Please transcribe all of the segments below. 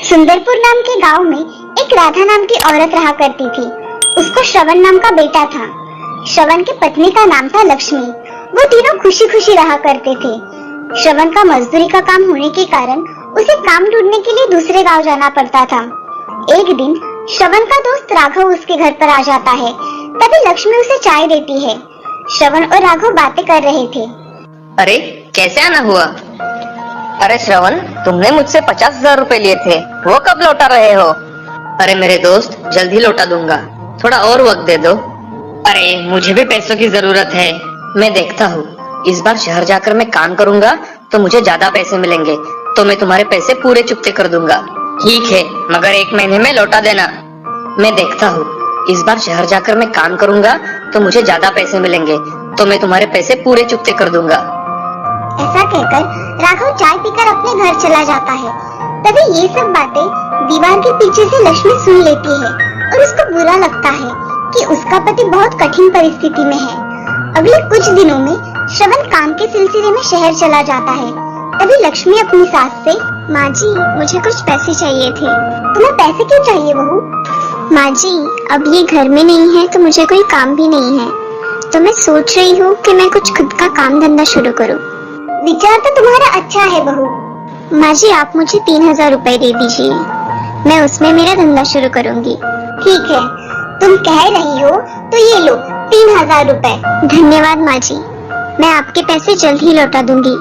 सुंदरपुर नाम के गांव में एक राधा नाम की औरत रहा करती थी। उसको श्रवण नाम का बेटा था। श्रवण की पत्नी का नाम था लक्ष्मी। वो तीनों खुशी खुशी रहा करते थे। श्रवण का मजदूरी का काम होने के कारण उसे काम ढूंढने के लिए दूसरे गांव जाना पड़ता था। एक दिन श्रवण का दोस्त राघव उसके घर पर आ जाता है। तभी लक्ष्मी उसे चाय देती है। श्रवण और राघव बातें कर रहे थे। अरे कैसे आना हुआ? अरे श्रवण, तुमने मुझसे 50,000 रुपए लिए थे, वो कब लौटा रहे हो? अरे मेरे दोस्त, जल्द ही लौटा दूंगा, थोड़ा और वक्त दे दो। अरे मुझे भी पैसों की जरूरत है, मैं देखता हूँ। इस बार शहर जाकर मैं काम करूंगा तो मुझे ज्यादा पैसे मिलेंगे, तो मैं तुम्हारे पैसे पूरे चुकते कर दूंगा। ठीक है, मगर 1 महीने में लौटा देना। मैं देखता हूँ। इस बार शहर जाकर मैं काम करूंगा तो मुझे ज्यादा पैसे मिलेंगे, तो मैं तुम्हारे पैसे पूरे चुकते कर दूंगा। ऐसा कहकर राघव चाय पीकर अपने घर चला जाता है। तभी ये सब बातें दीवार के पीछे से लक्ष्मी सुन लेती है और उसको बुरा लगता है कि उसका पति बहुत कठिन परिस्थिति में है। अगले कुछ दिनों में श्रवण काम के सिलसिले में शहर चला जाता है। तभी लक्ष्मी अपनी सास से, माँ जी मुझे कुछ पैसे चाहिए थे। तुम्हें पैसे क्यों चाहिए बहू? माँ जी, अब ये घर में नहीं है तो मुझे कोई काम भी नहीं है, तो मैं सोच रही हूँ कि मैं कुछ खुद का काम धंधा शुरू करूँ। विचार तो तुम्हारा अच्छा है बहू। माँ जी, आप मुझे 3,000 रुपए दे दीजिए, मैं उसमें मेरा धंधा शुरू करूँगी। ठीक है, तुम कह रही हो तो ये लो 3,000 रुपए। धन्यवाद माँ जी, मैं आपके पैसे जल्द ही लौटा दूंगी।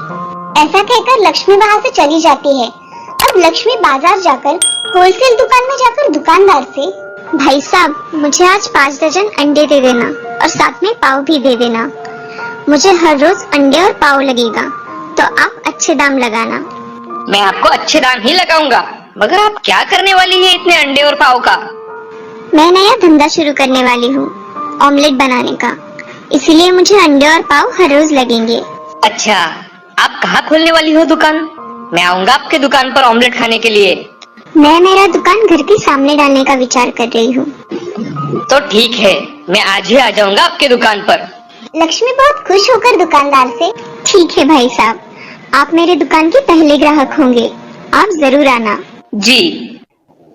ऐसा कहकर लक्ष्मी वहाँ से चली जाती है। अब लक्ष्मी बाजार जाकर होलसेल दुकान में जाकर दुकानदार से, भाई साहब मुझे आज 5 दर्जन अंडे दे देना और साथ में पाव भी दे देना। मुझे हर रोज अंडे और पाव लगेगा, तो आप अच्छे दाम लगाना। मैं आपको अच्छे दाम ही लगाऊंगा, मगर आप क्या करने वाली है इतने अंडे और पाव का? मैं नया धंधा शुरू करने वाली हूँ, ऑमलेट बनाने का, इसीलिए मुझे अंडे और पाव हर रोज लगेंगे। अच्छा, आप कहाँ खोलने वाली हो दुकान? मैं आऊंगा आपके दुकान पर ऑमलेट खाने के लिए। मैं मेरा दुकान घर के सामने डालने का विचार कर रही हूँ। तो ठीक है, मैं आज ही आ जाऊंगा आपके दुकान पर। लक्ष्मी बहुत खुश होकर दुकानदार से, ठीक है भाई साहब, आप मेरे दुकान के पहले ग्राहक होंगे, आप जरूर आना। जी।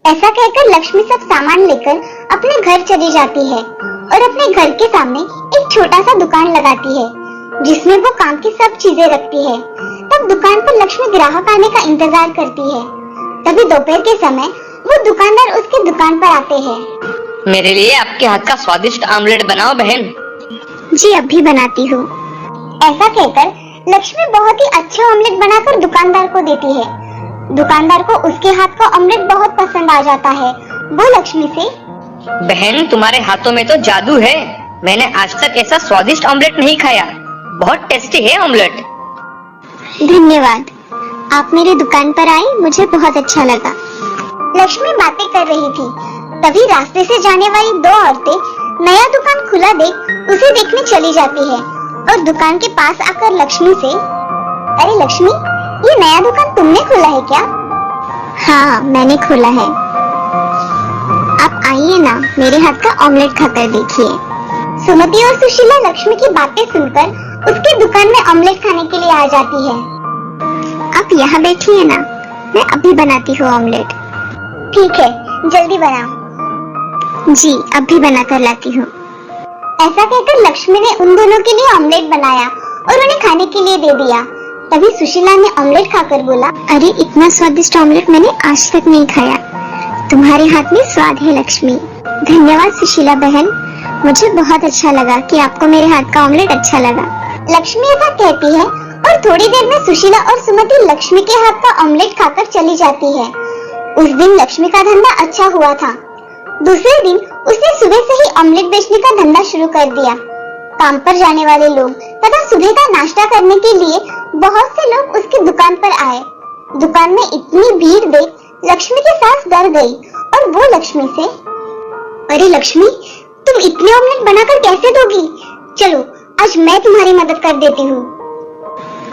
ऐसा कहकर लक्ष्मी सब सामान लेकर अपने घर चली जाती है और अपने घर के सामने एक छोटा सा दुकान लगाती है जिसमें वो काम की सब चीजें रखती है। तब दुकान पर लक्ष्मी ग्राहक आने का इंतजार करती है। तभी दोपहर के समय वो दुकानदार उसकी दुकान पर आते हैं। मेरे लिए आपके हाथ का स्वादिष्ट ऑमलेट बनाओ बहन। जी अभी बनाती हूँ। ऐसा कहकर लक्ष्मी बहुत ही अच्छा ऑमलेट बनाकर दुकानदार को देती है। दुकानदार को उसके हाथ का ऑमलेट बहुत पसंद आ जाता है। वो लक्ष्मी से, बहन तुम्हारे हाथों में तो जादू है, मैंने आज तक ऐसा स्वादिष्ट ऑमलेट नहीं खाया, बहुत टेस्टी है ऑमलेट। धन्यवाद, आप मेरे दुकान पर आए, मुझे बहुत अच्छा लगा। लक्ष्मी बातें कर रही थी, तभी रास्ते से जाने वाली 2 औरतें नया दुकान खुला देख उसे देखने चली जाती है और दुकान के पास आकर लक्ष्मी से, अरे लक्ष्मी, ये नया दुकान तुमने खोला है क्या? हाँ मैंने खोला है, आप आइए ना, मेरे हाथ का ऑमलेट खाकर देखिए। सुमति और सुशीला लक्ष्मी की बातें सुनकर उसके दुकान में ऑमलेट खाने के लिए आ जाती है। आप यहाँ बैठिए ना, मैं अभी बनाती हूँ ऑमलेट। ठीक है, जल्दी बनाओ। जी अभी बनाकर लाती हूँ। ऐसा कहकर लक्ष्मी ने उन दोनों के लिए ऑमलेट बनाया और उन्हें खाने के लिए दे दिया। तभी सुशीला ने ऑमलेट खाकर बोला, अरे इतना स्वादिष्ट ऑमलेट मैंने आज तक नहीं खाया, तुम्हारे हाथ में स्वाद है लक्ष्मी। धन्यवाद सुशीला बहन, मुझे बहुत अच्छा लगा कि आपको मेरे हाथ का ऑमलेट अच्छा लगा। लक्ष्मी ऐसा कहती है और थोड़ी देर में सुशीला और सुमति लक्ष्मी के हाथ का ऑमलेट खाकर चली जाती है। उस दिन लक्ष्मी का धंधा अच्छा हुआ था। दूसरे दिन उसने सुबह से ही ऑमलेट बेचने का धंधा शुरू कर दिया। काम पर जाने वाले लोग तथा सुबह का नाश्ता करने के लिए बहुत से लोग उसकी दुकान पर आए। दुकान में इतनी भीड़ देख लक्ष्मी की सास डर गई और वो लक्ष्मी से, अरे लक्ष्मी, तुम इतने ऑमलेट बनाकर कैसे दोगी? चलो आज मैं तुम्हारी मदद कर देती हूँ।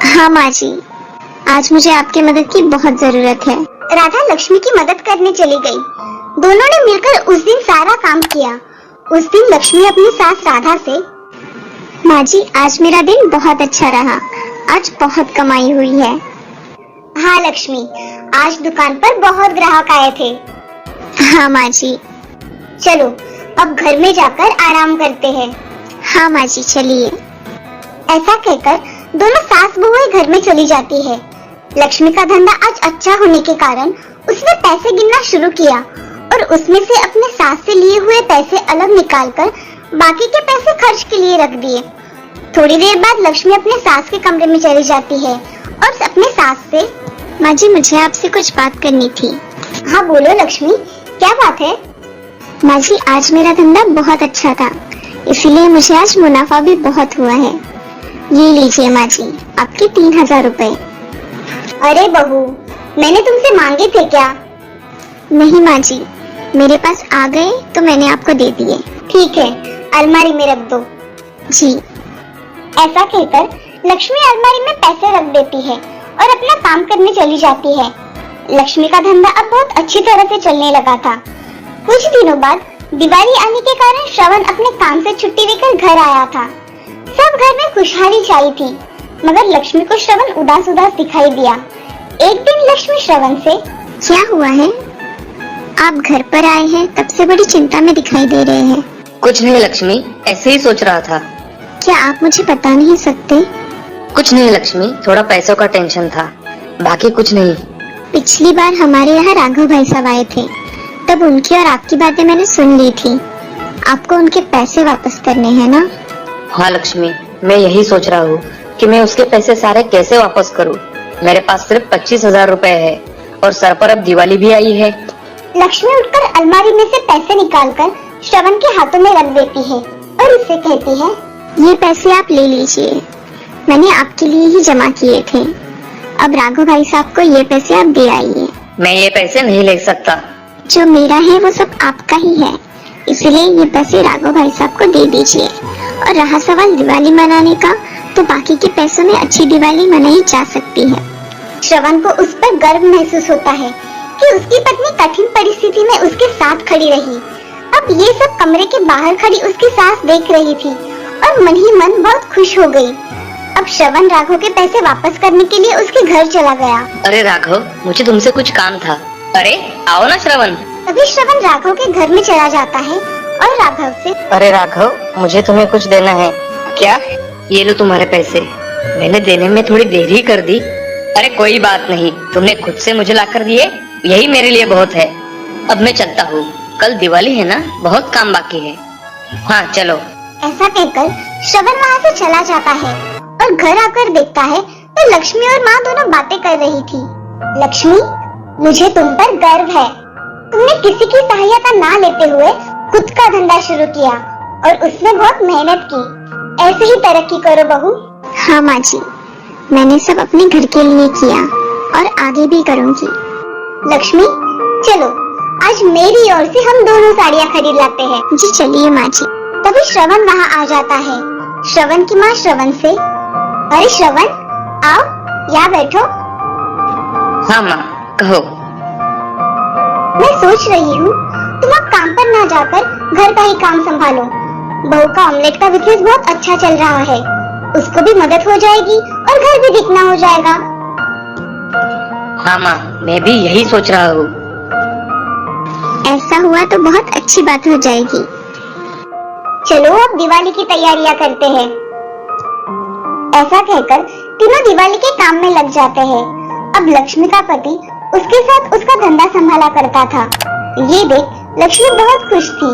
हाँ माँ जी, आज मुझे आपकी मदद की बहुत जरूरत है। राधा लक्ष्मी की मदद करने चली गई। दोनों ने मिलकर उस दिन सारा काम किया। उस दिन लक्ष्मी अपनी सास राधा से, माँ जी आज मेरा दिन बहुत अच्छा रहा, आज बहुत कमाई हुई है। हाँ लक्ष्मी, आज दुकान पर बहुत ग्राहक आए थे। हाँ माँ जी। चलो अब घर में जाकर आराम करते हैं। हाँ माँ जी चलिए। ऐसा कहकर दोनों सास बहुएं घर में चली जाती है। लक्ष्मी का धंधा आज अच्छा होने के कारण उसने पैसे गिनना शुरू किया और उसमें से अपने सास से लिए हुए पैसे अलग निकालकर बाकी के पैसे खर्च के लिए रख दिए। थोड़ी देर बाद लक्ष्मी अपने सास के कमरे में चली जाती है और अपने सास से, माँ जी मुझे आपसे कुछ बात करनी थी। हाँ बोलो लक्ष्मी, क्या बात है? माँ जी आज मेरा धंधा बहुत अच्छा था, इसीलिए मुझे आज मुनाफा भी बहुत हुआ है। ये लीजिए माँ जी आपके 3000 रुपए। अरे बहू, मैंने तुमसे मांगे थे क्या? नहीं माँ जी, मेरे पास आ गए तो मैंने आपको दे दिए। ठीक है, अलमारी में रख दो। जी। ऐसा कहकर लक्ष्मी अलमारी में पैसे रख देती है और अपना काम करने चली जाती है। लक्ष्मी का धंधा अब बहुत अच्छी तरह से चलने लगा था। कुछ दिनों बाद दिवाली आने के कारण श्रवण अपने काम से छुट्टी लेकर घर आया था। सब घर में खुशहाली छाई थी, मगर लक्ष्मी को श्रवण उदास उदास दिखाई दिया। एक दिन लक्ष्मी श्रवण से, क्या हुआ है? आप घर पर आए हैं तब से बड़ी चिंता में दिखाई दे रहे हैं। कुछ नहीं लक्ष्मी, ऐसे ही सोच रहा था। क्या आप मुझे बता नहीं सकते? कुछ नहीं लक्ष्मी, थोड़ा पैसों का टेंशन था, बाकी कुछ नहीं। पिछली बार हमारे यहाँ राघव भाई साहब आए थे, तब उनकी और आपकी बातें मैंने सुन ली थी। आपको उनके पैसे वापस करने हैं ना? हाँ लक्ष्मी, मैं यही सोच रहा हूँ कि मैं उसके पैसे सारे कैसे वापस करूँ। मेरे पास सिर्फ 25,000 रुपए है और सर पर अब दिवाली भी आई है। लक्ष्मी उठकर अलमारी में से पैसे निकालकर श्रवण के हाथों में रख देती है और उससे कहती है, ये पैसे आप ले लीजिए, मैंने आपके लिए ही जमा किए थे। अब राघव भाई साहब को ये पैसे आप दे आइए। मैं ये पैसे नहीं ले सकता। जो मेरा है वो सब आपका ही है, इसलिए ये पैसे राघव भाई साहब को दे दीजिए। और रहा सवाल दिवाली मनाने का, तो बाकी के पैसों में अच्छी दिवाली मनाई जा सकती है। श्रवण को उस पर गर्व महसूस होता है कि उसकी पत्नी कठिन परिस्थिति में उसके साथ खड़ी रही। अब ये सब कमरे के बाहर खड़ी उसकी सास देख रही थी और मन ही मन बहुत खुश हो गई। अब श्रवण राघव के पैसे वापस करने के लिए उसके घर चला गया। अरे राघव, मुझे तुमसे कुछ काम था। अरे आओ ना श्रवण। तभी श्रवण राघव के घर में चला जाता है और राघव से, अरे राघव, मुझे तुम्हें कुछ देना है। क्या? ये लो तुम्हारे पैसे। मैंने देने में थोड़ी देर ही कर दी। अरे कोई बात नहीं, तुमने खुद से मुझे लाकर दिए, यही मेरे लिए बहुत है। अब मैं चलता हूँ, कल दिवाली है ना, बहुत काम बाकी है। हाँ चलो। ऐसा कहकर श्रवण वहाँ से चला जाता है और घर आकर देखता है तो लक्ष्मी और माँ दोनों बातें कर रही थी। लक्ष्मी, मुझे तुम पर गर्व है। तुमने किसी की सहायता ना लेते हुए खुद का धंधा शुरू किया और उसमें बहुत मेहनत की। ऐसे ही तरक्की करो बहू। हाँ माँ जी, मैंने सब अपने घर के लिए किया और आगे भी करूँगी। लक्ष्मी चलो, आज मेरी ओर से हम दोनों साड़ियाँ खरीद लाते हैं। जी चलिए माँ जी। तभी श्रवण वहाँ आ जाता है। श्रवण की माँ श्रवण से, अरे श्रवण आओ, यहाँ बैठो। हाँ माँ, कहो। मैं सोच रही हूँ तुम अब काम पर ना जाकर घर का ही काम संभालो। बहू का ऑमलेट का बिजनेस बहुत अच्छा चल रहा है, उसको भी मदद हो जाएगी और घर भी दिखना हो जाएगा। हाँ माँ, मैं भी यही सोच रहा हूँ। ऐसा हुआ तो बहुत अच्छी बात हो जाएगी। चलो अब दिवाली की तैयारियां करते हैं। ऐसा कहकर तीनों दिवाली के काम में लग जाते हैं। अब लक्ष्मी का पति उसके साथ उसका धंधा संभाला करता था। ये देख लक्ष्मी बहुत खुश थी।